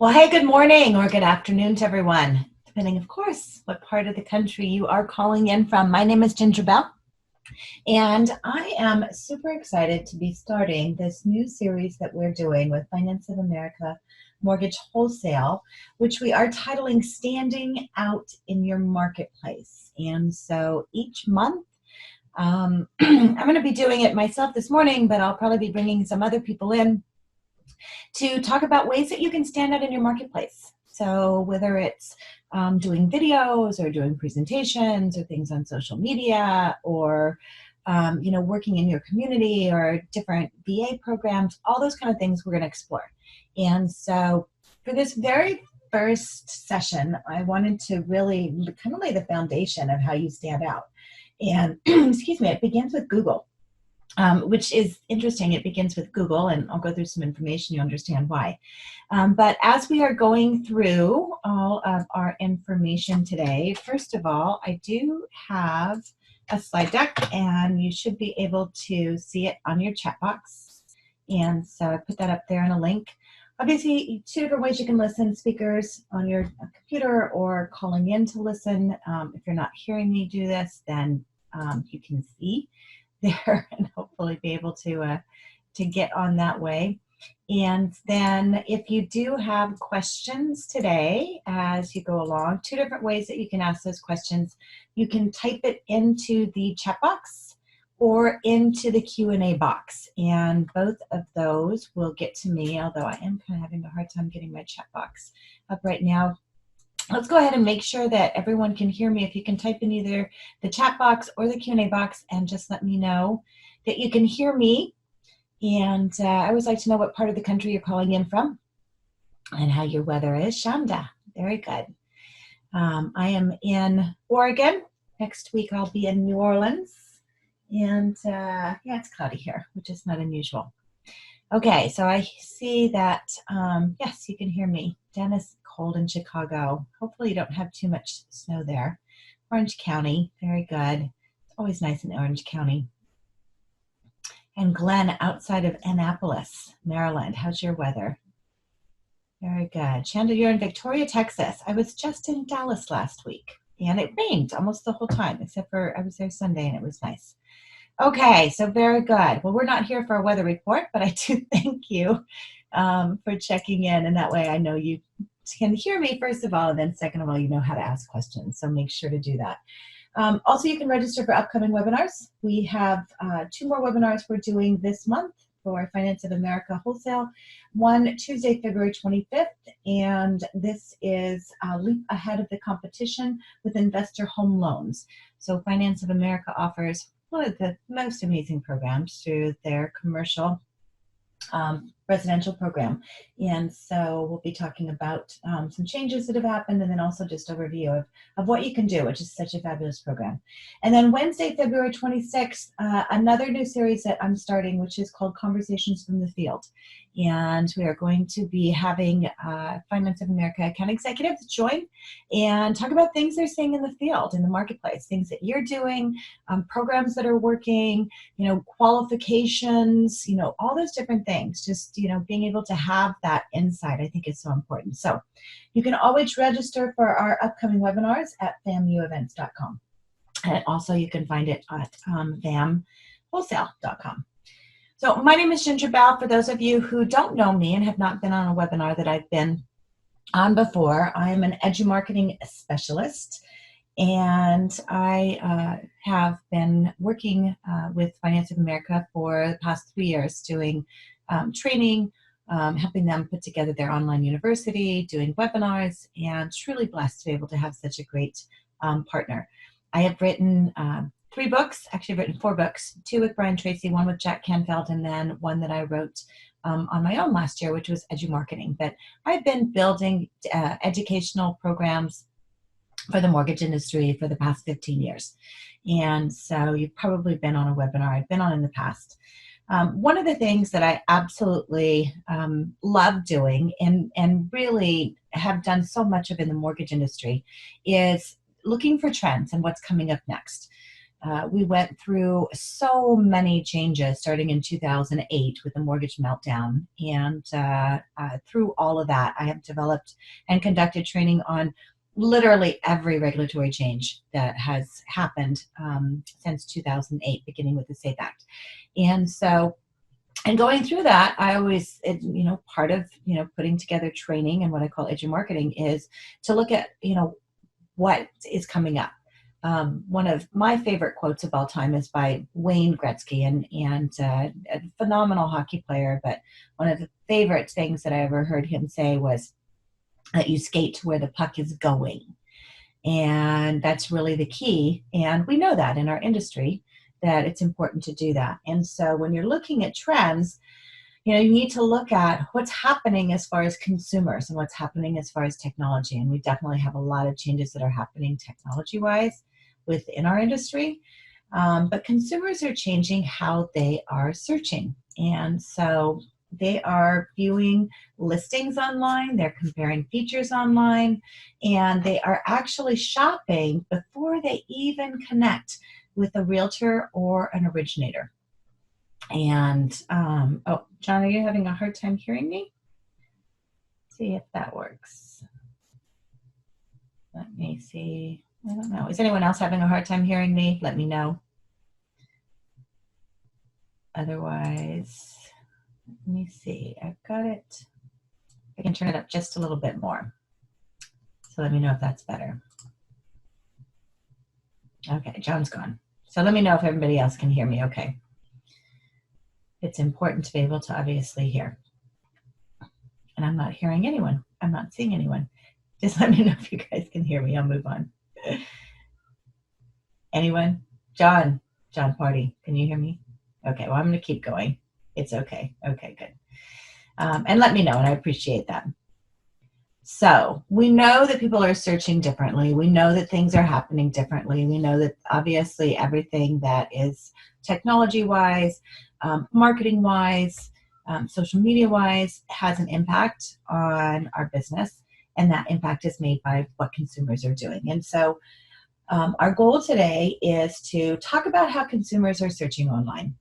Well, hey, good morning or good afternoon to everyone, depending, of course, what part of the country you are calling in from. My name is Ginger Bell, and I am super excited to be starting this new series that we're doing with Finance of America Mortgage Wholesale, which we are titling Standing Out in Your Marketplace. And so each month, I'm going to be doing it myself this morning, but I'll probably be bringing some other people in to talk about ways that you can stand out in your marketplace. So whether it's doing videos or doing presentations or things on social media or working in your community or different VA programs, all those kind of things we're going to explore. And so for this very first session, I wanted to really kind of lay the foundation of how you stand out. And excuse me, it begins with Google. Which is interesting. It begins with Google, and I'll go through some information, you understand why. But as we are going through all of our information today, first of all, I do have a slide deck, and you should be able to see it on your chat box. And so I put that up there in a link. Obviously, two different ways you can listen: speakers on your computer or calling in to listen. If you're not hearing me do this, then you can see there and hopefully be able to get on that way. And then if you do have questions today as you go along, two different ways that you can ask those questions. You can type it into the chat box or into the Q&A box, and both of those will get to me, although I am kind of having a hard time getting my chat box up right now. Let's go ahead and make sure that everyone can hear me. If you can type in either the chat box or the Q&A box and just let me know that you can hear me. And I always like to know what part of the country you're calling in from and how your weather is. Shanda, very good. I am in Oregon. Next week I'll be in New Orleans. And yeah, it's cloudy here, which is not unusual. Okay, so I see that, yes, you can hear me. Dennis, cold in Chicago. Hopefully you don't have too much snow there. Orange County, very good. It's always nice in Orange County. And Glenn, outside of Annapolis, Maryland. How's your weather? Very good. Shanda, you're in Victoria, Texas. I was just in Dallas last week, and it rained almost the whole time, except for I was there Sunday, and it was nice. Okay, so very good. Well, we're not here for a weather report, but I do thank you for checking in, and that way I know you can hear me, first of all, and then second of all, you know how to ask questions, so make sure to do that. Also, you can register for upcoming webinars. We have 2 more webinars we're doing this month for Finance of America Wholesale. One Tuesday, February 25th, and this is a leap ahead of the competition with investor home loans. So Finance of America offers one of the most amazing programs through their commercial residential program. And so we'll be talking about some changes that have happened, and then also just overview of what you can do, which is such a fabulous program. And then Wednesday, February 26th, another new series that I'm starting, which is called Conversations from the Field. And we are going to be having Finance of America account executives join and talk about things they're seeing in the field, in the marketplace, things that you're doing, programs that are working, qualifications, all those different things. Just, being able to have that insight, I think, is so important. So you can always register for our upcoming webinars at famuevents.com. And also you can find it at famwholesale.com. So my name is Ginger Bell. For those of you who don't know me and have not been on a webinar that I've been on before, I am an edu-marketing specialist, and I have been working with Finance of America for the past 3 years doing training, helping them put together their online university, doing webinars, and truly blessed to be able to have such a great partner. I have written 3 books, actually I've written 4 books, 2 with Brian Tracy, 1 with Jack Canfield, and then 1 that I wrote on my own last year, which was edu-marketing. But I've been building educational programs for the mortgage industry for the past 15 years. And so you've probably been on a webinar I've been on in the past. One of the things that I absolutely love doing and really have done so much of in the mortgage industry is looking for trends and what's coming up next. We went through so many changes starting in 2008 with the mortgage meltdown. And through all of that, I have developed and conducted training on literally every regulatory change that has happened since 2008, beginning with the SAFE Act. And so, and going through that, I always, part of, putting together training and what I call edu marketing is to look at, what is coming up. One of my favorite quotes of all time is by Wayne Gretzky, and a phenomenal hockey player. But one of the favorite things that I ever heard him say was that you skate to where the puck is going. And that's really the key. And we know that in our industry, that it's important to do that. And so when you're looking at trends, you need to look at what's happening as far as consumers and what's happening as far as technology. And we definitely have a lot of changes that are happening technology-wise within our industry. But consumers are changing how they are searching. And so they are viewing listings online, they're comparing features online, and they are actually shopping before they even connect with a realtor or an originator. And, oh, John, are you having a hard time hearing me? See if that works. Let me see. I don't know. Is anyone else having a hard time hearing me? Let me know. Otherwise, let me see. I've got it. I can turn it up just a little bit more. So let me know if that's better. Okay, John's gone. So let me know if everybody else can hear me okay. It's important to be able to obviously hear. And I'm not hearing anyone. I'm not seeing anyone. Just let me know if you guys can hear me. I'll move on. Anyone? John Party, can you hear me? Okay, well, I'm going to keep going. It's okay. Okay, good. And let me know, and I appreciate that. So we know that people are searching differently. We know that things are happening differently. We know that obviously everything that is technology-wise, marketing-wise, social media-wise has an impact on our business, and that impact is made by what consumers are doing. And so our goal today is to talk about how consumers are searching online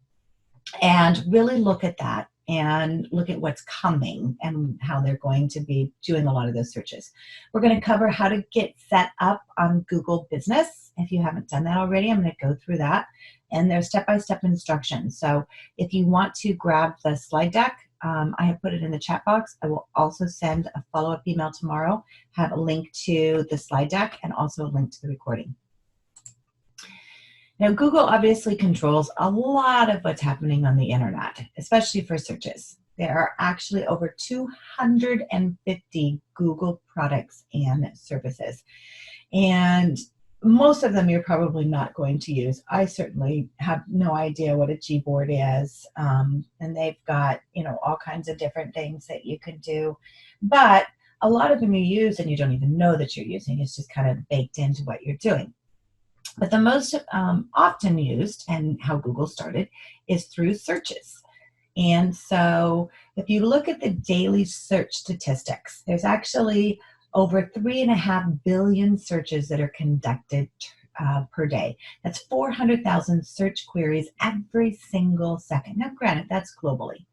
and really look at that and look at what's coming and how they're going to be doing a lot of those searches. We're going to cover how to get set up on Google Business. If you haven't done that already, I'm going to go through that. And there's step-by-step instructions. So if you want to grab the slide deck, I have put it in the chat box. I will also send a follow-up email tomorrow, have a link to the slide deck and also a link to the recording. Now, Google obviously controls a lot of what's happening on the internet, especially for searches. There are actually over 250 Google products and services. And most of them you're probably not going to use. I certainly have no idea what a Gboard is. And they've got, all kinds of different things that you can do. But a lot of them you use and you don't even know that you're using. It's just kind of baked into what you're doing. But the most often used, and how Google started, is through searches. And so if you look at the daily search statistics, there's actually over 3.5 billion searches that are conducted per day. That's 400,000 search queries every single second. Now, granted, that's globally.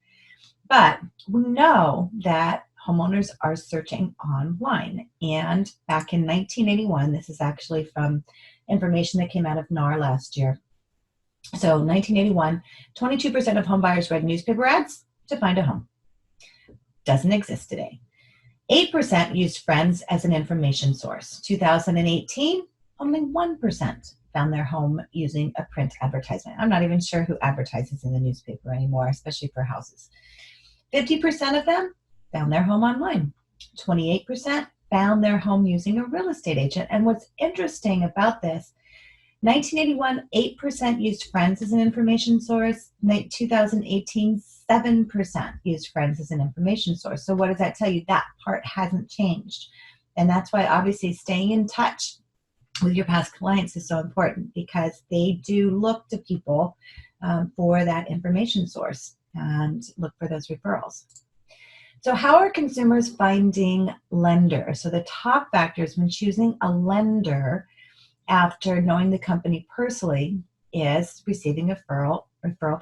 But we know that homeowners are searching online. And back in 1981, this is actually from information that came out of NAR last year. So 1981, 22% of home buyers read newspaper ads to find a home. Doesn't exist today. 8% used friends as an information source. 2018, only 1% found their home using a print advertisement. I'm not even sure who advertises in the newspaper anymore, especially for houses. 50% of them found their home online. 28% found their home using a real estate agent. And what's interesting about this, 1981, 8% used friends as an information source. 2018, 7% used friends as an information source. So what does that tell you? That part hasn't changed. And that's why obviously staying in touch with your past clients is so important, because they do look to people for that information source and look for those referrals. So how are consumers finding lenders? So the top factors when choosing a lender after knowing the company personally is receiving a referral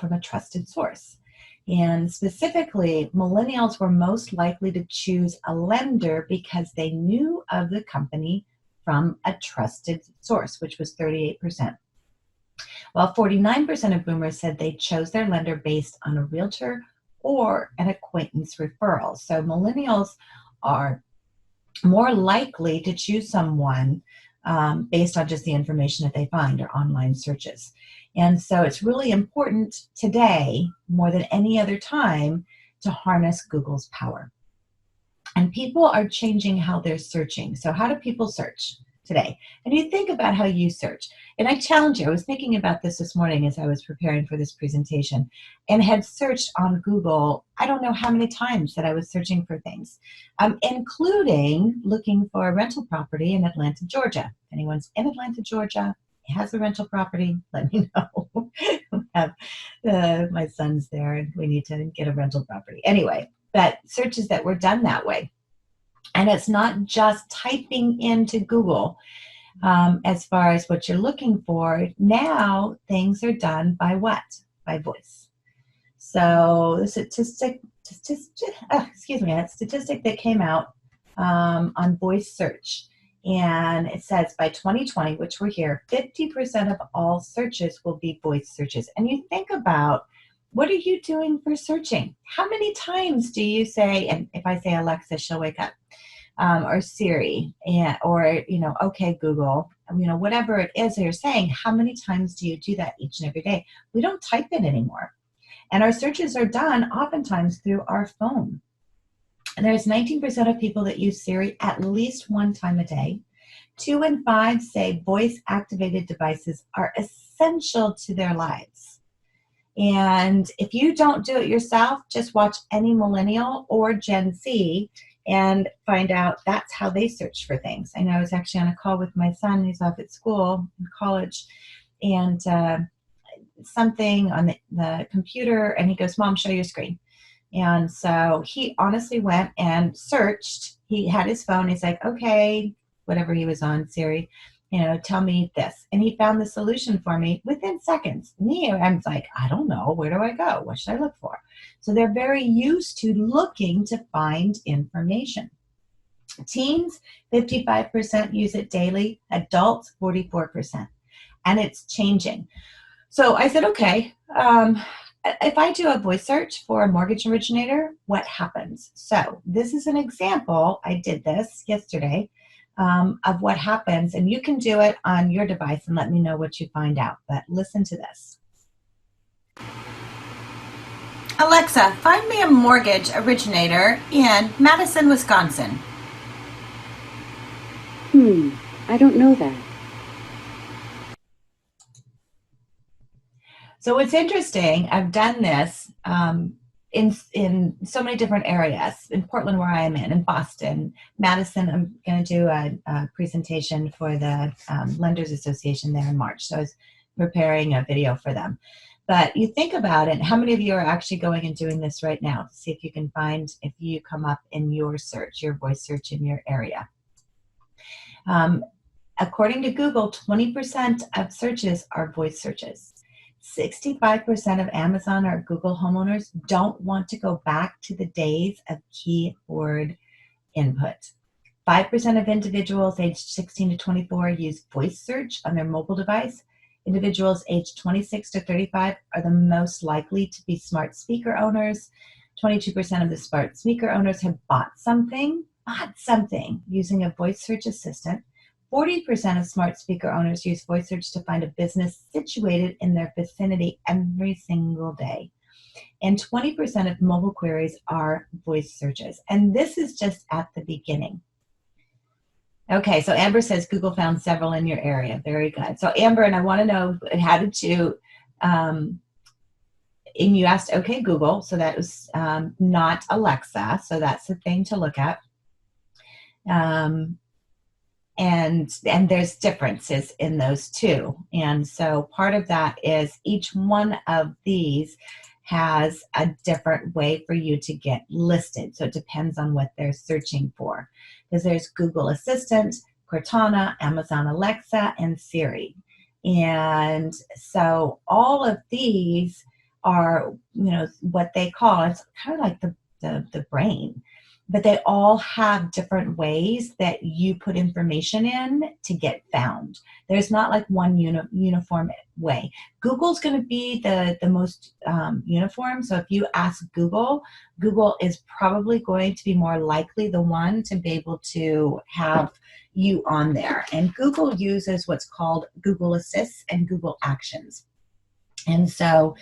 from a trusted source. And specifically, millennials were most likely to choose a lender because they knew of the company from a trusted source, which was 38%. While 49% of boomers said they chose their lender based on a realtor or an acquaintance referral. So millennials are more likely to choose someone based on just the information that they find or online searches. And so it's really important today, more than any other time, to harness Google's power. And people are changing how they're searching. So how do people search today? And you think about how you search. And I challenge you, I was thinking about this morning as I was preparing for this presentation, and had searched on Google, I don't know how many times that I was searching for things, including looking for a rental property in Atlanta, Georgia. If anyone's in Atlanta, Georgia, has a rental property, let me know. We have my son's there and we need to get a rental property. Anyway, but searches that were done that way. And it's not just typing into Google as far as what you're looking for. Now things are done by what? By voice. So the statistic that came out on voice search. And it says by 2020, which we're here, 50% of all searches will be voice searches. And you think about, what are you doing for searching? How many times do you say, and if I say Alexa, she'll wake up, or Siri, or, okay, Google, whatever it is that you're saying, how many times do you do that each and every day? We don't type it anymore. And our searches are done oftentimes through our phone. And there's 19% of people that use Siri at least one time a day. 2 in 5 say voice-activated devices are essential to their lives. And if you don't do it yourself, just watch any millennial or Gen Z and find out that's how they search for things. I know I was actually on a call with my son. He's off at school in college, and something on the computer, and he goes, "Mom, show your screen." And so he honestly went and searched. He had his phone. He's like, okay, whatever he was on, Siri, tell me this. And he found the solution for me within seconds. I'm like, I don't know. Where do I go? What should I look for? So they're very used to looking to find information. Teens, 55% use it daily. Adults, 44%. And it's changing. So I said, okay, if I do a voice search for a mortgage originator, what happens? So this is an example. I did this yesterday of what happens, and you can do it on your device and let me know what you find out. But listen to this. Alexa, find me a mortgage originator in Madison, Wisconsin. I don't know that. So it's interesting. I've done this in so many different areas. In Portland, where I am in Boston, Madison, I'm going to do a presentation for the Lenders Association there in March. So I was preparing a video for them. But you think about it, how many of you are actually going and doing this right now to see if you can find, if you come up in your search, your voice search in your area. According to Google, 20% of searches are voice searches. 65% of Amazon or Google homeowners don't want to go back to the days of keyword input. 5% of individuals aged 16 to 24 use voice search on their mobile device. Individuals aged 26 to 35 are the most likely to be smart speaker owners. 22% of the smart speaker owners have bought something using a voice search assistant. 40% of smart speaker owners use voice search to find a business situated in their vicinity every single day. And 20% of mobile queries are voice searches. And this is just at the beginning. Okay, so Amber says Google found several in your area. Very good. So Amber, and I want to know, how did you, and you asked, okay, Google, so that was not Alexa, so that's the thing to look at. And there's differences in those two. And so part of that is each one of these has a different way for you to get listed. So it depends on what they're searching for. Because there's Google Assistant, Cortana, Amazon Alexa, and Siri. And so all of these are, what they call, it's kind of like the brain, but they all have different ways that you put information in to get found. There's not like one uniform way. Google's going to be the most uniform. So if you ask Google, Google is probably going to be more likely the one to be able to have you on there. And Google uses what's called Google Assist and Google Actions. And so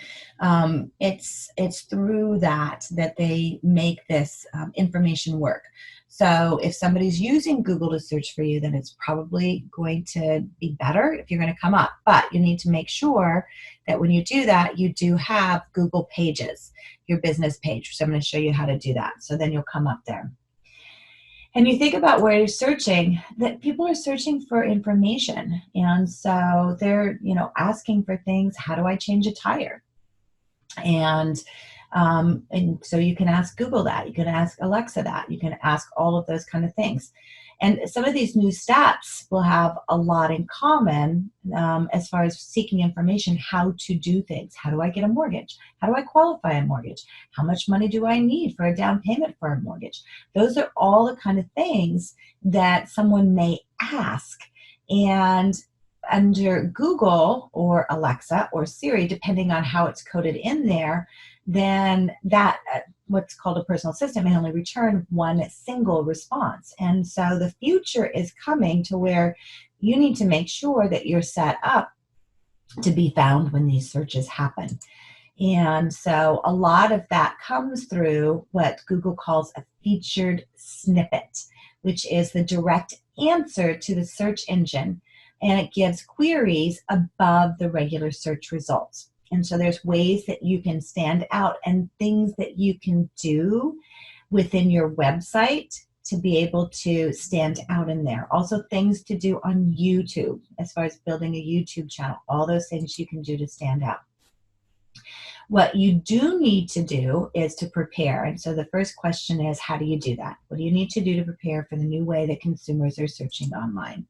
it's through that they make this information work. So if somebody's using Google to search for you, then it's probably going to be better if you're going to come up. But you need to make sure that when you do that, you do have Google Pages, your business page. So I'm going to show you how to do that. So then you'll come up there. And you think about where you're searching, that people are searching for information. And so they're, asking for things. How do I change a tire? And so you can ask Google that. You can ask Alexa that. You can ask all of those kind of things. And some of these new steps will have a lot in common as far as seeking information, how to do things. How do I get a mortgage? How do I qualify a mortgage? How much money do I need for a down payment for a mortgage? Those are all the kind of things that someone may ask. And under Google or Alexa or Siri, depending on how it's coded in there, then that what's called a personal assistant may only return one single response. And so the future is coming to where you need to make sure that you're set up to be found when these searches happen. And so a lot of that comes through what Google calls a featured snippet, which is the direct answer to the search engine. And it gives queries above the regular search results. And so there's ways that you can stand out and things that you can do within your website to be able to stand out in there. Also things to do on YouTube as far as building a YouTube channel, all those things you can do to stand out. What you do need to do is to prepare. And so the first question is, how do you do that? What do you need to do to prepare for the new way that consumers are searching online?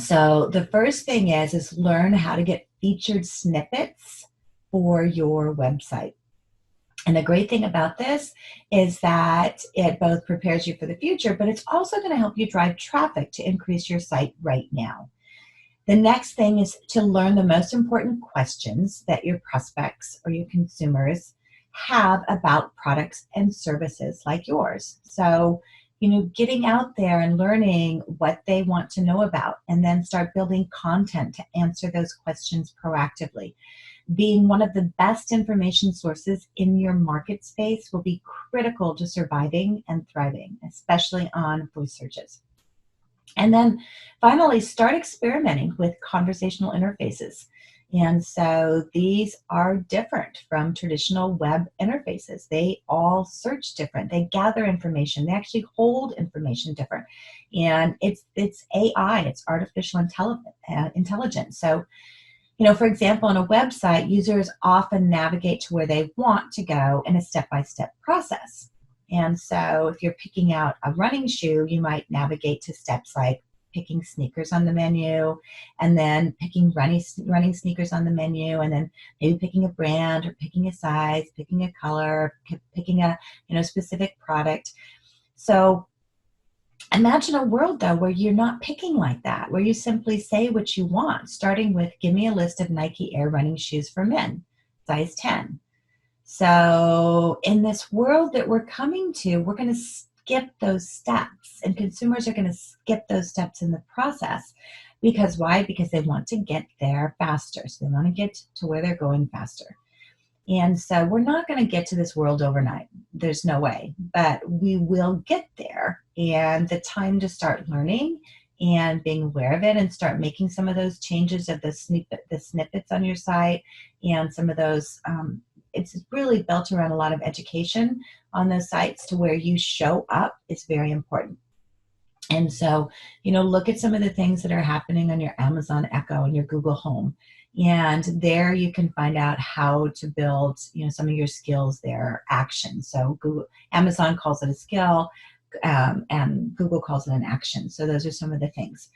So the first thing is learn how to get featured snippets for your website. And the great thing about this is that it both prepares you for the future, but it's also going to help you drive traffic to increase your site right now. The next thing is to learn the most important questions that your prospects or your consumers have about products and services like yours. So, getting out there and learning what they want to know about, and then start building content to answer those questions proactively. Being one of the best information sources in your market space will be critical to surviving and thriving, especially on voice searches. And then finally, start experimenting with conversational interfaces. And so these are different from traditional web interfaces. They all search different. They gather information. They actually hold information different. And it's AI, it's artificial intelligence. So, for example, on a website, users often navigate to where they want to go in a step-by-step process. And so if you're picking out a running shoe, you might navigate to steps like picking sneakers on the menu, and then picking running sneakers on the menu, and then maybe picking a brand or picking a size, picking a color, picking a specific product. So imagine a world, though, where you're not picking like that, where you simply say what you want, starting with, give me a list of Nike Air running shoes for men, size 10. So in this world that we're coming to, we're going to skip those steps, and consumers are going to skip those steps in the process. Because why? Because they want to get there faster. So they want to get to where they're going faster. And so we're not going to get to this world overnight. There's no way, but we will get there. And the time to start learning and being aware of it and start making some of those changes of the snippets on your site, and some of those, it's really built around a lot of education on those sites to where you show up is very important. And so, look at some of the things that are happening on your Amazon Echo and your Google Home. And there you can find out how to build, some of your skills there, action. So Amazon calls it a skill, and Google calls it an action. So those are some of the things.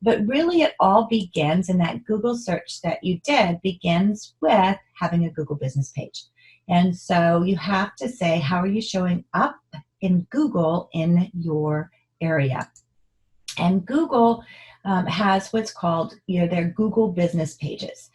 But really it all begins, in that Google search that you did begins with having a Google business page. And so you have to say, how are you showing up in Google in your area? And Google has what's called, their Google business pages.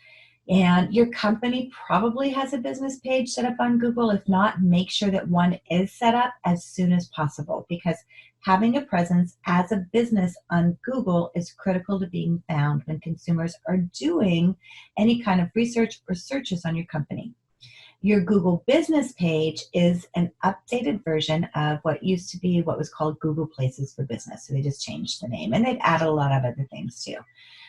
And your company probably has a business page set up on Google. If not, make sure that one is set up as soon as possible, because having a presence as a business on Google is critical to being found when consumers are doing any kind of research or searches on your company. Your Google business page is an updated version of what used to be what was called Google Places for Business. So they just changed the name, and they've added a lot of other things too.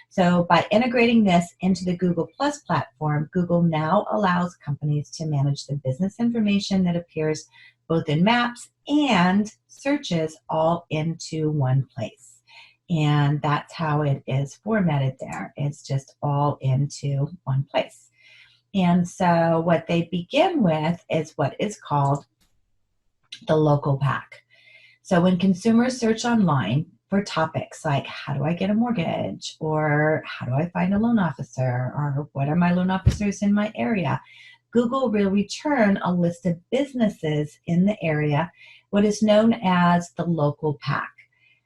So by integrating this into the Google Plus platform, Google now allows companies to manage the business information that appears both in maps and searches all into one place. And that's how it is formatted there. It's just all into one place. And so what they begin with is what is called the local pack. So when consumers search online for topics like, how do I get a mortgage? Or how do I find a loan officer? Or what are my loan officers in my area? Google will return a list of businesses in the area, what is known as the local pack.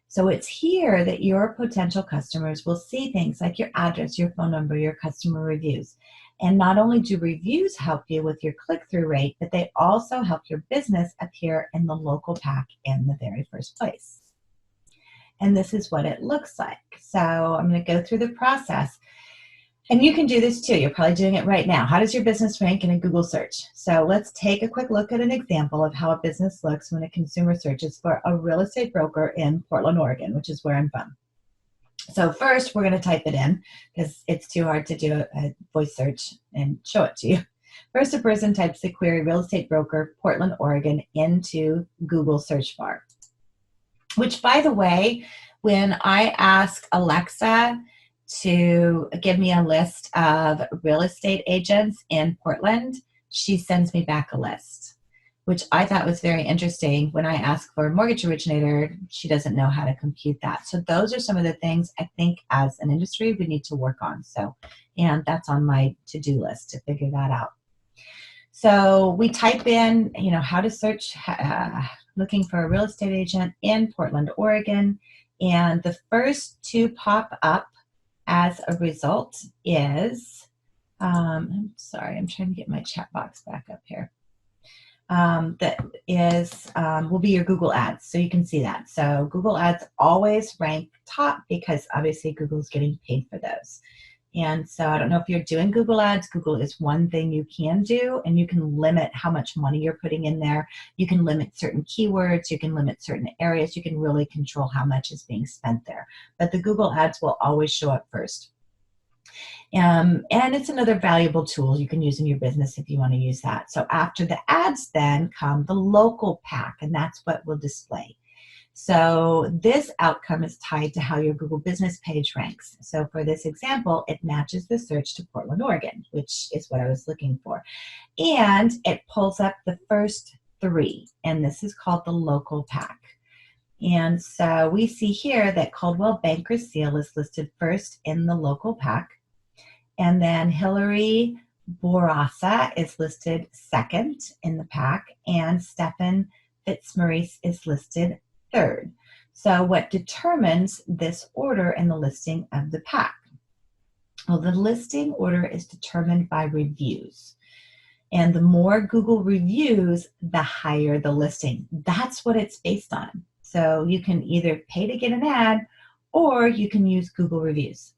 So it's here that your potential customers will see things like your address, your phone number, your customer reviews. And not only do reviews help you with your click-through rate, but they also help your business appear in the local pack in the very first place. And this is what it looks like. So I'm going to go through the process. And you can do this too. You're probably doing it right now. How does your business rank in a Google search? So let's take a quick look at an example of how a business looks when a consumer searches for a real estate broker in Portland, Oregon, which is where I'm from. So first, we're going to type it in because it's too hard to do a voice search and show it to you. First, a person types the query real estate broker, Portland, Oregon, into Google search bar. Which, by the way, when I ask Alexa to give me a list of real estate agents in Portland, she sends me back a list, which I thought was very interesting. When I ask for a mortgage originator, she doesn't know how to compute that. So those are some of the things I think as an industry we need to work on. And that's on my to-do list to figure that out. So we type in, how to search, looking for a real estate agent in Portland, Oregon. And the first to pop up as a result is, I'm sorry, I'm trying to get my chat box back up here. That is, will be your Google Ads. So you can see that. So Google Ads always rank top because obviously Google's getting paid for those. And so I don't know if you're doing Google Ads. Google is one thing you can do, and you can limit how much money you're putting in there. You can limit certain keywords. You can limit certain areas. You can really control how much is being spent there. But the Google Ads will always show up first. And it's another valuable tool you can use in your business if you want to use that. So after the ads then come the local pack, and that's what we'll display. So this outcome is tied to how your Google business page ranks. So for this example, it matches the search to Portland, Oregon, which is what I was looking for. And it pulls up the first three, and this is called the local pack. And so we see here that Coldwell Banker Seal is listed first in the local pack. And then Hillary Bourassa is listed second in the pack, and Stefan Fitzmaurice is listed third. So what determines this order in the listing of the pack? Well, the listing order is determined by reviews. And the more Google reviews, the higher the listing. That's what it's based on. So you can either pay to get an ad, or you can use Google reviews.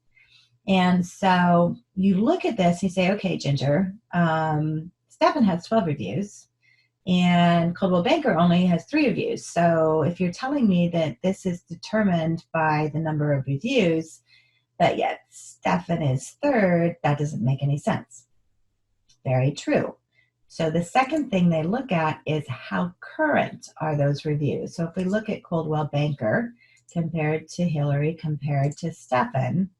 And so you look at this, you say, okay, Ginger, Stefan has 12 reviews, and Coldwell Banker only has 3 reviews. So if you're telling me that this is determined by the number of reviews, but yet Stefan is third, that doesn't make any sense. Very true. So the second thing they look at is how current are those reviews. So if we look at Coldwell Banker compared to Hillary, compared to Stefan,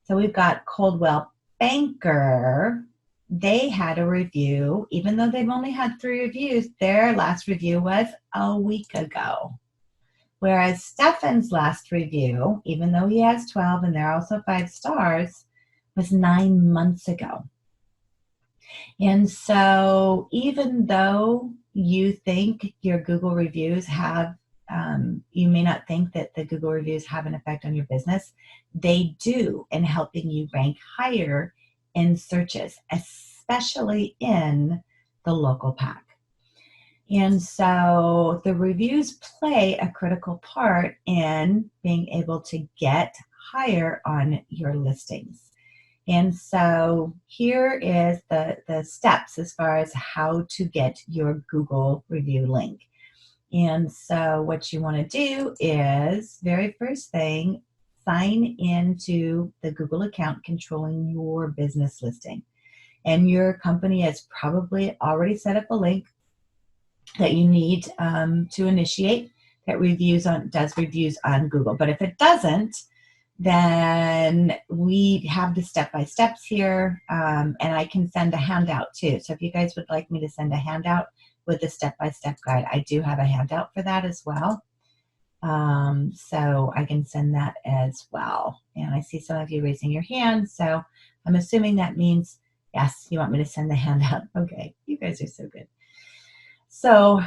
so we've got Coldwell Banker. They had a review, even though they've only had 3 reviews, their last review was a week ago. Whereas Stefan's last review, even though he has 12 and they're also 5 stars, was 9 months ago. And so even though you think your Google reviews have, you may not think that the Google reviews have an effect on your business, they do in helping you rank higher in searches, especially in the local pack. And so the reviews play a critical part in being able to get higher on your listings. And so here is the steps as far as how to get your Google review link. And so what you want to do is, very first thing, sign into the Google account controlling your business listing. And your company has probably already set up a link that you need to initiate that does reviews on Google. But if it doesn't, then we have the step-by-steps here, and I can send a handout too. So if you guys would like me to send a handout with the step-by-step guide, I do have a handout for that as well. So I can send that as well. And I see some of you raising your hand, so I'm assuming that means, yes, you want me to send the handout. Okay, you guys are so good. So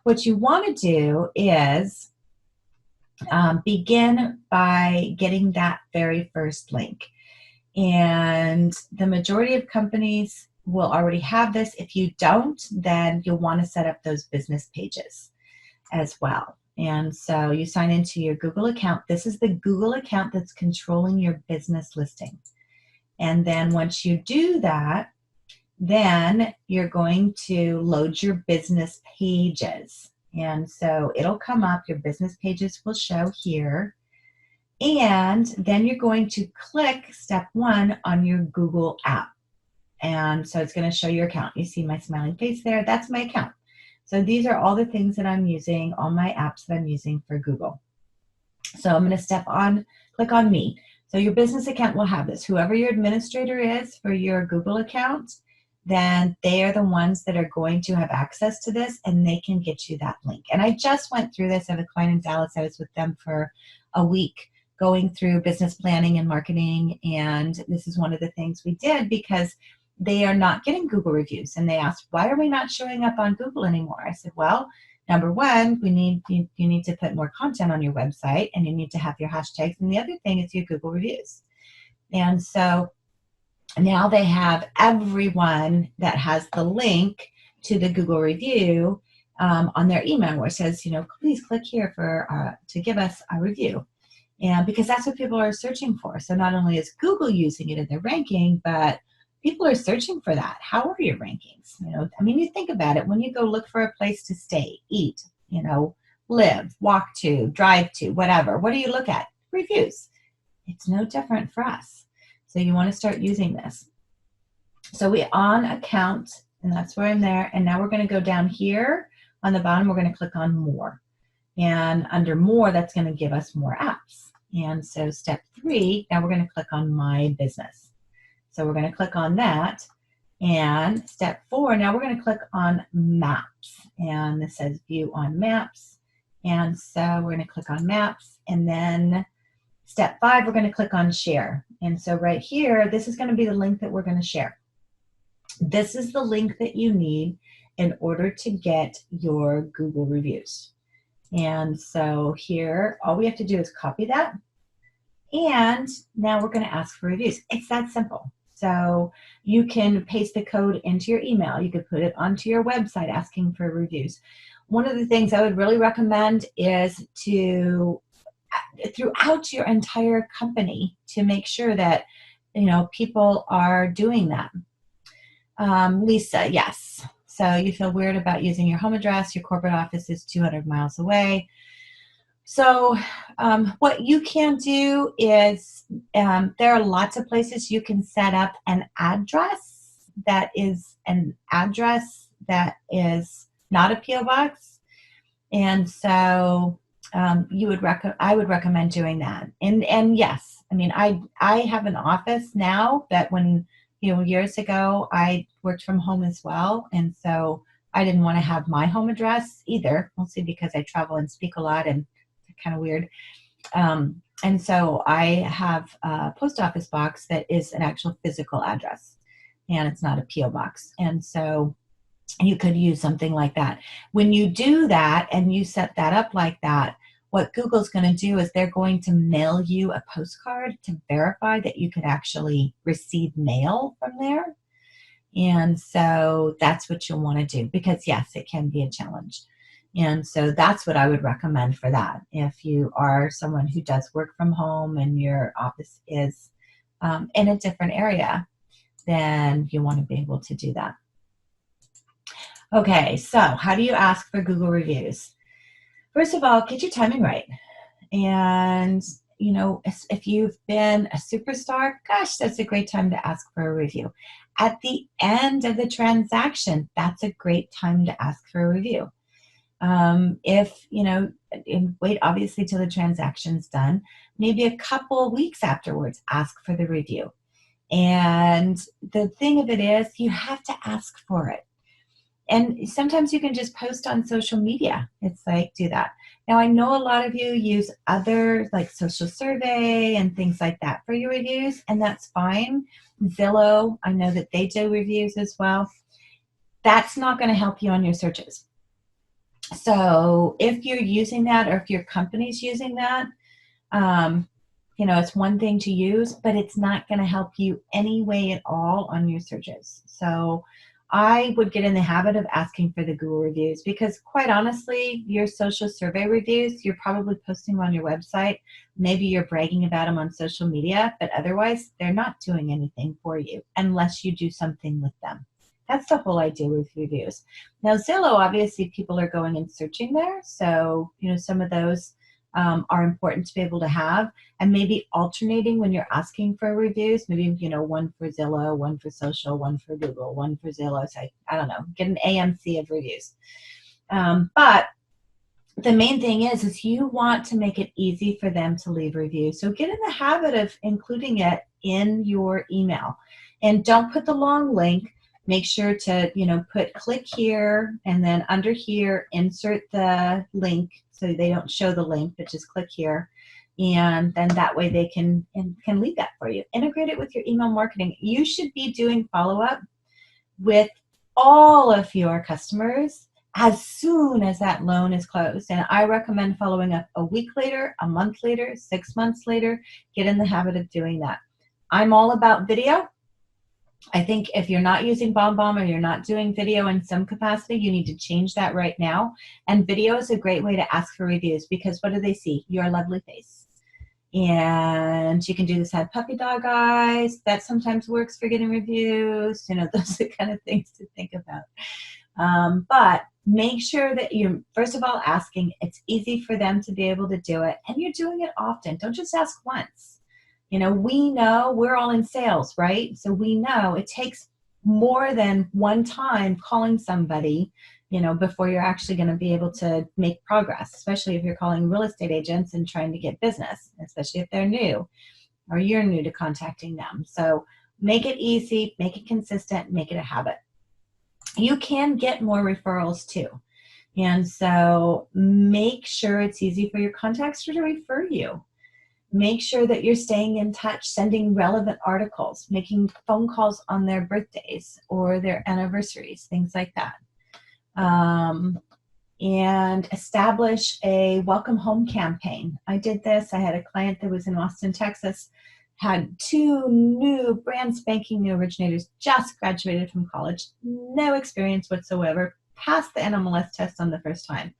what you want to do is begin by getting that very first link. And the majority of companies will already have this. If you don't, then you'll want to set up those business pages as well. And so you sign into your Google account. This is the Google account that's controlling your business listing. And then once you do that, then you're going to load your business pages. And so it'll come up, your business pages will show here. And then you're going to click step 1 on your Google app. And so it's going to show your account. You see my smiling face there? That's my account. So these are all the things that I'm using, all my apps that I'm using for Google. So I'm going to click on me. So your business account will have this. Whoever your administrator is for your Google account, then they are the ones that are going to have access to this, and they can get you that link. And I just went through this. I have a client in Dallas. I was with them for a week going through business planning and marketing, and this is one of the things we did because they are not getting Google reviews. And they asked, why are we not showing up on Google anymore? I said, well, number one, you need to put more content on your website, and you need to have your hashtags. And the other thing is your Google reviews. And so now they have everyone that has the link to the Google review on their email where it says, please click here for to give us a review. And because that's what people are searching for. So not only is Google using it in their ranking, but people are searching for that. How are your rankings? You think about it. When you go look for a place to stay, eat, live, walk to, drive to, whatever, what do you look at? Reviews. It's no different for us. So you want to start using this. So we on account, and that's where I'm there. And now we're going to go down here on the bottom. We're going to click on more. And under more, that's going to give us more apps. And so step 3, now we're going to click on my business. So we're going to click on that. And step 4, now we're going to click on maps. And this says view on maps. And so we're going to click on maps. And then step 5, we're going to click on share. And so right here, this is going to be the link that we're going to share. This is the link that you need in order to get your Google reviews. And so here, all we have to do is copy that. And now we're going to ask for reviews. It's that simple. So you can paste the code into your email. You could put it onto your website asking for reviews. One of the things I would really recommend is to, throughout your entire company, to make sure that, people are doing that. Lisa, yes. So you feel weird about using your home address. Your corporate office is 200 miles away. So what you can do is there are lots of places you can set up an address that is not a P.O. box. And so I would recommend doing that. And yes, I have an office now that when, years ago, I worked from home as well. And so I didn't want to have my home address either, mostly because I travel and speak a lot and kind of weird. And so I have a post office box that is an actual physical address, and it's not a P.O. box. And so you could use something like that. When you do that and you set that up like that, what Google's going to do is they're going to mail you a postcard to verify that you could actually receive mail from there. And so that's what you'll want to do, because yes, it can be a challenge. And so that's what I would recommend for that. If you are someone who does work from home and your office is in a different area, then you want to be able to do that. Okay, so how do you ask for Google reviews? First of all, get your timing right. And, you know, if you've been a superstar, gosh, that's a great time to ask for a review. At the end of the transaction, that's a great time to ask for a review. If, you know, and wait obviously till the transaction's done, maybe a couple weeks afterwards, ask for the review. And the thing of it is, you have to ask for it. And sometimes you can just post on social media. It's like, do that. Now, I know a lot of you use other like social survey and things like that for your reviews, and that's fine. Zillow, I know that they do reviews as well. That's not going to help you on your searches. So if you're using that, or if your company's using that, you know, it's one thing to use, but it's not going to help you any way at all on your searches. So I would get in the habit of asking for the Google reviews, because quite honestly, your social survey reviews, you're probably posting on your website. Maybe you're bragging about them on social media, but otherwise they're not doing anything for you unless you do something with them. That's the whole idea with reviews. Now, Zillow, obviously people are going and searching there. So, you know, some of those are important to be able to have, and maybe alternating when you're asking for reviews, maybe, you know, one for Zillow, one for social, one for Google, one for Zillow. So I don't know, get an AMC of reviews. But the main thing is you want to make it easy for them to leave reviews. So get in the habit of including it in your email, and don't put the long link. Make sure to, you know, put click here, and then under here, insert the link so they don't show the link, but just click here. And then that way they can leave that for you. Integrate it with your email marketing. You should be doing follow-up with all of your customers as soon as that loan is closed. And I recommend following up a week later, a month later, 6 months later. Get in the habit of doing that. I'm all about video. I think if you're not using BombBomb, or you're not doing video in some capacity, you need to change that right now. And video is a great way to ask for reviews, because what do they see? Your lovely face. And you can do this, have puppy dog eyes. That sometimes works for getting reviews. You know, those are the kind of things to think about. But make sure that you're, first of all, asking. It's easy for them to be able to do it. And you're doing it often. Don't just ask once. You know, we know we're all in sales, right? So we know it takes more than one time calling somebody, you know, before you're actually going to be able to make progress, especially if you're calling real estate agents and trying to get business, especially if they're new or you're new to contacting them. So make it easy, make it consistent, make it a habit. You can get more referrals too. And so make sure it's easy for your contacts to refer you. Make sure that you're staying in touch, sending relevant articles, making phone calls on their birthdays or their anniversaries, things like that. And establish a welcome home campaign. I did this. I had a client that was in Austin, Texas, had 2 new, brand spanking new originators, just graduated from college, no experience whatsoever, passed the NMLS test on the first time.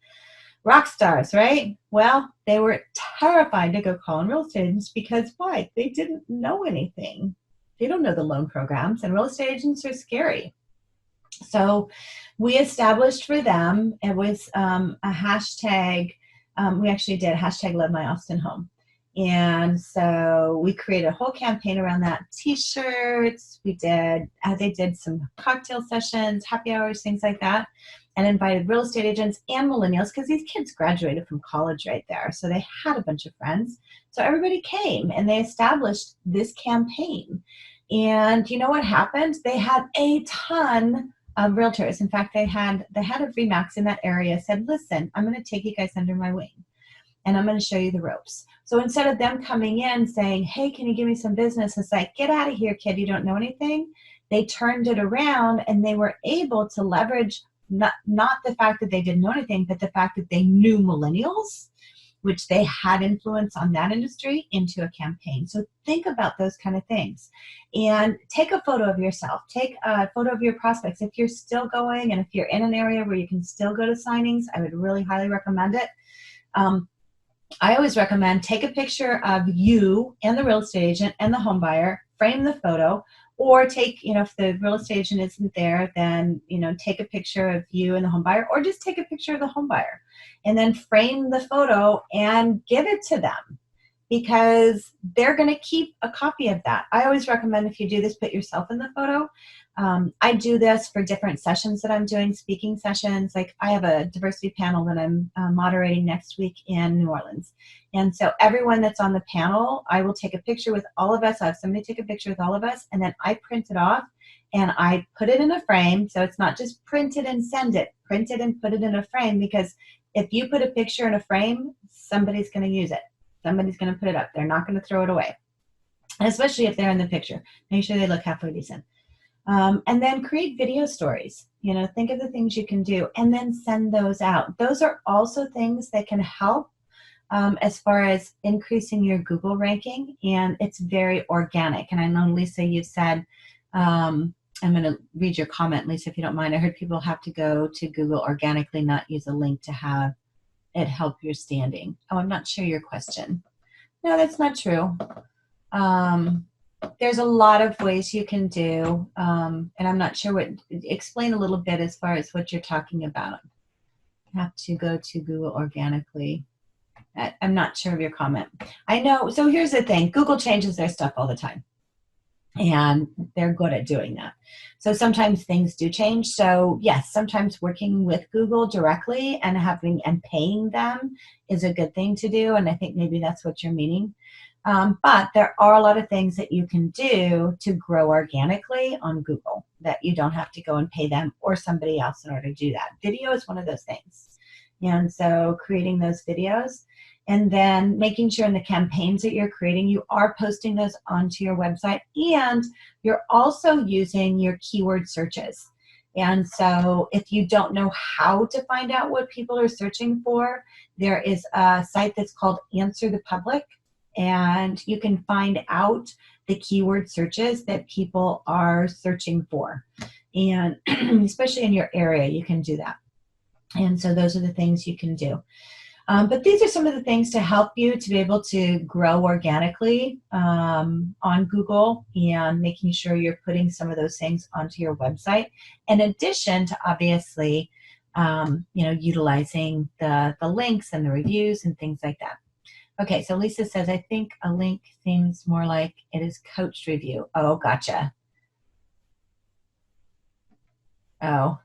Rock stars, right? Well, they were terrified to go call on real estate agents, because why? They didn't know anything. They don't know the loan programs, and real estate agents are scary. So we established for them, it was a hashtag. We actually did hashtag Love My Austin Home. And so we created a whole campaign around that. T-shirts, they did some cocktail sessions, happy hours, things like that, and invited real estate agents and millennials, because these kids graduated from college right there. So they had a bunch of friends. So everybody came, and they established this campaign. And you know what happened? They had a ton of realtors. In fact, the head of RE/MAX in that area said, listen, I'm going to take you guys under my wing. and I'm going to show you the ropes. So instead of them coming in saying, hey, can you give me some business? It's like, get out of here, kid. You don't know anything. They turned it around and they were able to leverage not the fact that they didn't know anything, but the fact that they knew millennials, which they had influence on that industry, into a campaign. So think about those kind of things. And take a photo of yourself. Take a photo of your prospects. If you're still going and if you're in an area where you can still go to signings, I would really highly recommend it. I always recommend take a picture of you and the real estate agent and the home buyer, frame the photo, or take, if the real estate agent isn't there, then, take a picture of you and the home buyer, or just take a picture of the home buyer and then frame the photo and give it to them, because they're going to keep a copy of that. I always recommend, if you do this, put yourself in the photo. I do this for different sessions that I'm doing, speaking sessions. Like I have a diversity panel that I'm moderating next week in New Orleans. And so everyone that's on the panel, I will take a picture with all of us. I have somebody take a picture with all of us, and then I print it off and I put it in a frame. So it's not just print it and send it, print it and put it in a frame, because if you put a picture in a frame, somebody's going to use it. Somebody's going to put it up. They're not going to throw it away, and especially if they're in the picture. Make sure they look halfway decent. And then create video stories. Think of the things you can do and then send those out. Those are also things that can help as far as increasing your Google ranking, and it's very organic. And I know, Lisa, you said, I'm going to read your comment, Lisa, if you don't mind. I heard people have to go to Google organically, not use a link to have it help your standing. Oh, I'm not sure your question. No, that's not true. There's a lot of ways you can do, and I'm not sure explain a little bit as far as what you're talking about. You have to go to Google organically. I'm not sure of your comment. I know, so here's the thing. Google changes their stuff all the time, and they're good at doing that. So sometimes things do change. So yes, sometimes working with Google directly and paying them is a good thing to do, and I think maybe that's what you're meaning. But there are a lot of things that you can do to grow organically on Google that you don't have to go and pay them or somebody else in order to do that. Video is one of those things. And so creating those videos and then making sure in the campaigns that you're creating, you are posting those onto your website, and you're also using your keyword searches. And so if you don't know how to find out what people are searching for, there is a site that's called Answer the Public. And you can find out the keyword searches that people are searching for. And especially in your area, you can do that. And so those are the things you can do. But these are some of the things to help you to be able to grow organically on Google, and making sure you're putting some of those things onto your website, in addition to obviously, utilizing the links and the reviews and things like that. Okay, so Lisa says, I think a link seems more like it is coached review. Oh, gotcha. Oh,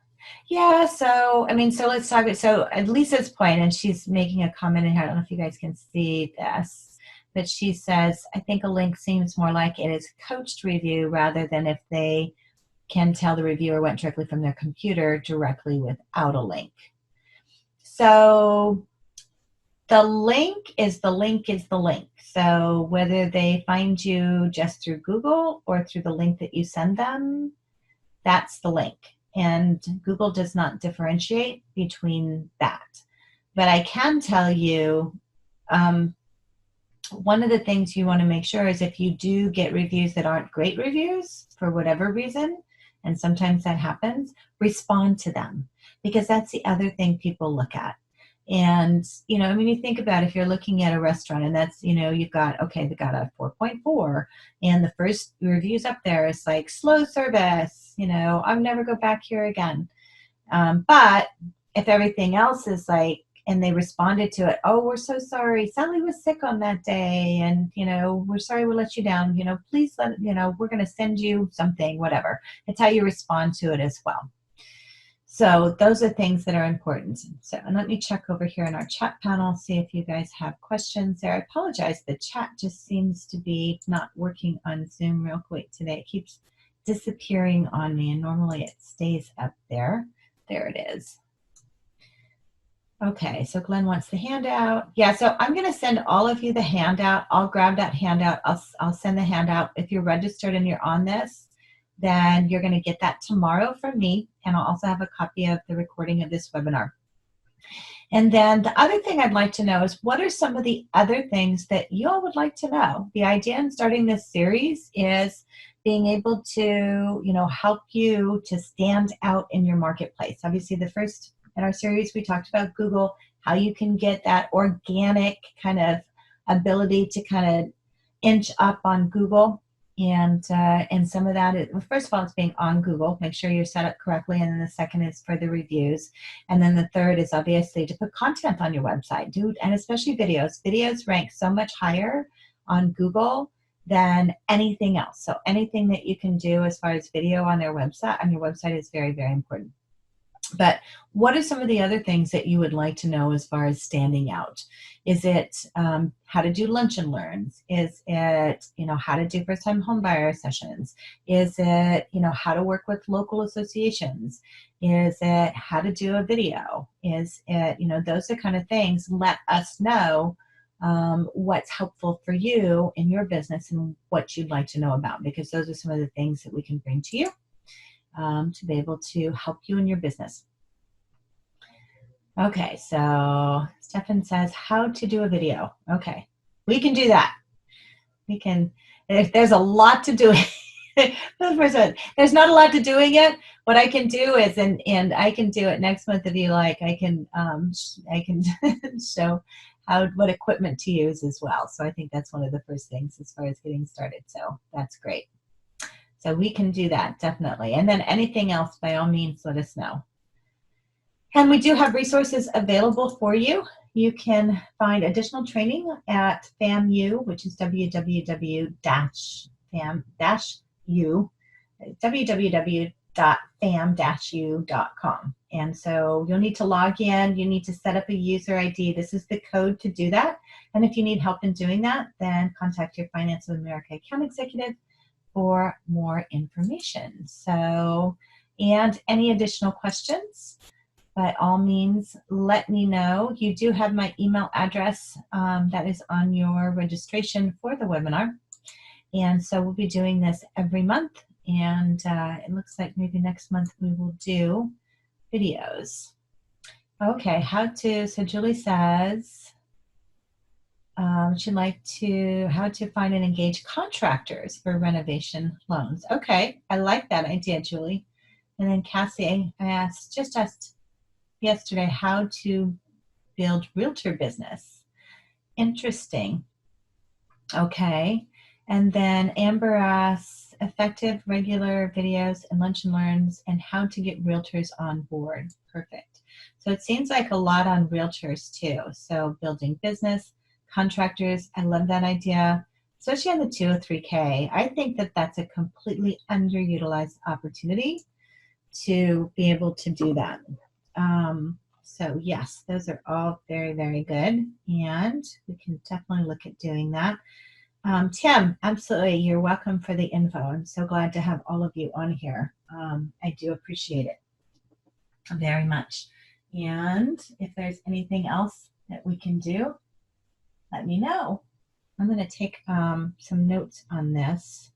yeah. So, so let's talk. So at Lisa's point, and she's making a comment in here. I don't know if you guys can see this, but she says, I think a link seems more like it is coached review rather than if they can tell the reviewer went directly from their computer directly without a link. So the link is the link is the link. So whether they find you just through Google or through the link that you send them, that's the link. And Google does not differentiate between that. But I can tell you, one of the things you want to make sure is if you do get reviews that aren't great reviews for whatever reason, and sometimes that happens, respond to them, because that's the other thing people look at. And, you think about if you're looking at a restaurant and that's, you've got, okay, they got a 4.4 and the first reviews up there is like slow service, I'll never go back here again. But if everything else is like, and they responded to it, oh, we're so sorry, Sally was sick on that day, and, we're sorry we let you down, please we're going to send you something, whatever. It's how you respond to it as well. So those are things that are important. So, and let me check over here in our chat panel, see if you guys have questions there. I apologize, the chat just seems to be not working on Zoom real quick today. It keeps disappearing on me, and normally it stays up there. There it is. Okay, so Glenn wants the handout. Yeah, so I'm going to send all of you the handout. I'll grab that handout. I'll send the handout. If you're registered and you're on this, then you're going to get that tomorrow from me. And I'll also have a copy of the recording of this webinar. And then the other thing I'd like to know is what are some of the other things that you all would like to know? The idea in starting this series is being able to, help you to stand out in your marketplace. Obviously, the first in our series, we talked about Google, how you can get that organic kind of ability to kind of inch up on Google. And some of that is, well, first of all, it's being on Google. Make sure you're set up correctly. And then the second is for the reviews. And then the third is obviously to put content on your website, and especially videos. Videos rank so much higher on Google than anything else. So anything that you can do as far as video on your website is very, very important. But what are some of the other things that you would like to know as far as standing out? Is it how to do lunch and learns? Is it, how to do first-time homebuyer sessions? Is it, how to work with local associations? Is it how to do a video? Is it, those are kind of things. Let us know what's helpful for you in your business and what you'd like to know about, because those are some of the things that we can bring to you to be able to help you in your business. Okay, so Stefan says how to do a video. Okay, we can do that. We can, there's a lot to do. There's not a lot to doing it. What I can do is, and I can do it next month if you like, I can show what equipment to use as well. So I think that's one of the first things as far as getting started. So that's great. So we can do that, definitely. And then anything else, by all means, let us know. And we do have resources available for you. You can find additional training at FAMU, which is www.fam-u.com. And so you'll need to log in. You need to set up a user ID. This is the code to do that. And if you need help in doing that, then contact your Finance of America account executive for more information. So, and any additional questions, by all means, let me know. You do have my email address that is on your registration for the webinar. And so we'll be doing this every month. And it looks like maybe next month we will do videos. Okay, so Julie says, she'd like how to find and engage contractors for renovation loans. Okay, I like that idea, Julie. And then Cassie, I asked yesterday how to build realtor business. Interesting. Okay, and then Amber asks effective regular videos and lunch and learns and how to get realtors on board. Perfect. So it seems like a lot on realtors too. So building business, contractors, I love that idea, especially on the 203K. I think that that's a completely underutilized opportunity to be able to do that. So yes, those are all very, very good, and we can definitely look at doing that. Tim, absolutely, you're welcome for the info. I'm so glad to have all of you on here. I do appreciate it very much. And if there's anything else that we can do, let me know. I'm going to take some notes on this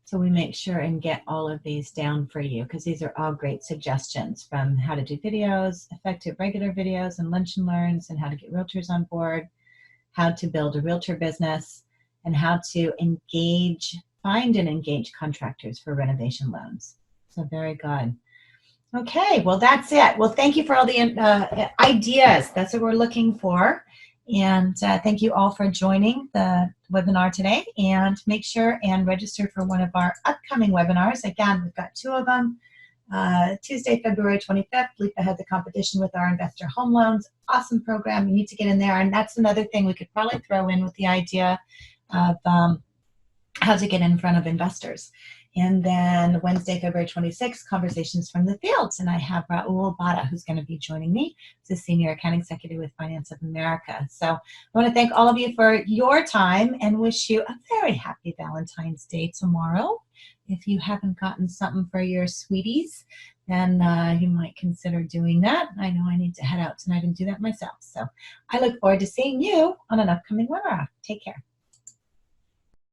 so we make sure and get all of these down for you, because these are all great suggestions, from how to do videos, effective regular videos and lunch and learns, and how to get realtors on board, how to build a realtor business, and how to find and engage contractors for renovation loans. So very good. Okay, well, that's it. Well, thank you for all the ideas. That's what we're looking for. And thank you all for joining the webinar today. And make sure and register for one of our upcoming webinars. Again, we've got 2 of them. Tuesday, February 25th, Leap Ahead the Competition with Our Investor Home Loans. Awesome program. You need to get in there. And that's another thing we could probably throw in with the idea of how to get in front of investors. And then Wednesday, February 26th, Conversations from the Fields. And I have Raul Bada, who's going to be joining me. He's a senior account executive with Finance of America. So I want to thank all of you for your time and wish you a very happy Valentine's Day tomorrow. If you haven't gotten something for your sweeties, then you might consider doing that. I know I need to head out tonight and do that myself. So I look forward to seeing you on an upcoming webinar. Take care.